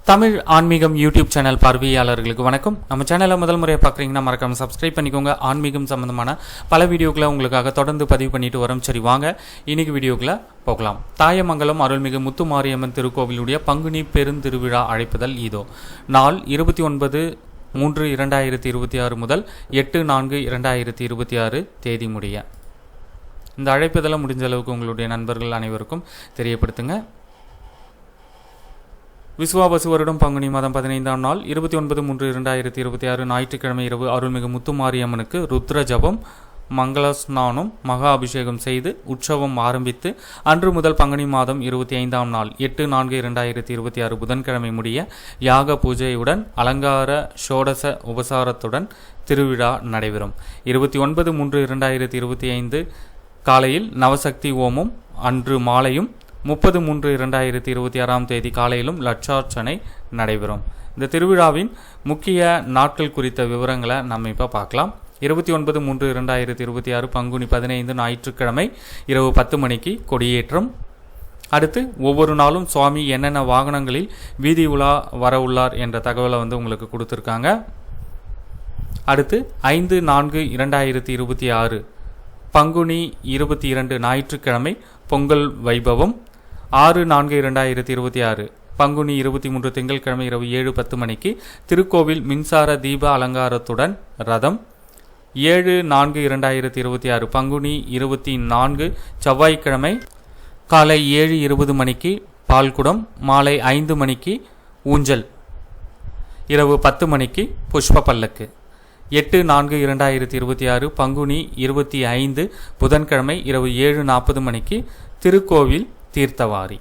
தமிழ் ஆன்மீகம் YouTube channel பார்வையாளர்களுக்கு வணக்கம். நம்ம சேனலை முதல் முறையாக பார்க்குறீங்கன்னா மறக்காம சப்ஸ்கிரைப் பண்ணிக்கோங்க. ஆன்மீகம் சம்பந்தமான பல வீடியோக்களை உங்களுக்காக தொடர்ந்து பதிவு பண்ணிட்டு வரோம். சரி வாங்க இன்னைக்கு வீடியோக்களை போகலாம். தாயமங்கலம் அருள்மிகு முத்துமாரியம்மன் திருக்கோவிலுடைய பங்குனி பெருந்திருவிழா அழைப்புதல் இதோ. நாள் 29/3/2026 முதல் 8/4/2026 தேதி முடிய. இந்த அழைப்புதலை முடிஞ்ச அளவுக்கு உங்களுடைய நண்பர்கள் அனைவருக்கும் தெரியப்படுத்துங்க. விசுவாவசு வருடம் பங்குனி மாதம் 15ஆம் நாள் 29/3/2026 ஞாயிற்றுக்கிழமை இரவு அருள்மிகு முத்துமாரியம்மனுக்கு ருத்ர ஜபம், மங்கள ஸ்நானம், மகா அபிஷேகம் செய்து உற்சவம் ஆரம்பித்து அன்று முதல் பங்குனி மாதம் 25ஆம் நாள் 8/4/2026 புதன்கிழமை முடிய யாக பூஜையுடன் அலங்கார ஷோடச உபசாரத்துடன் திருவிழா நடைபெறும். 29/3/2025 காலையில் நவசக்தி ஓமம், அன்று மாலையும் 30/3/2026 தேதி காலையிலும் லட்சார்ச்சனை நடைபெறும். இந்த திருவிழாவின் முக்கிய நாட்கள் குறித்த விவரங்களை நம்ம இப்போ பார்க்கலாம். 29/3/2026 பங்குனி 15 ஞாயிற்றுக்கிழமை இரவு 10 மணிக்கு கொடியேற்றம். அடுத்து ஒவ்வொரு நாளும் சுவாமி என்னென்ன வாகனங்களில் வீதி உலா வர உள்ளார் என்ற தகவலை உங்களுக்கு கொடுத்துருக்காங்க. அடுத்து 5/4/2026 பங்குனி 22 ஞாயிற்றுக்கிழமை பொங்கல் வைபவம். 6/4/2026 பங்குனி 23 திங்கட்கிழமை இரவு 7:10 மணிக்கு திருக்கோவில் மின்சார தீப அலங்காரத்துடன் ரதம். 7/4/2026 பங்குனி 24 செவ்வாய்க்கிழமை காலை 7:20 மணிக்கு பால்குடம், மாலை 5 மணிக்கு ஊஞ்சல், இரவு 10 மணிக்கு புஷ்ப பல்லக்கு. 8/4/2026 பங்குனி 25 புதன்கிழமை இரவு 7:40 மணிக்கு திருக்கோவில் தீர்த்தவாரி.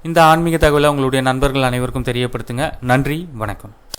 இந்த ஆன்மீக தகவலை உங்களுடைய நண்பர்கள் அனைவருக்கும் தெரியப்படுத்துங்க. நன்றி, வணக்கம்.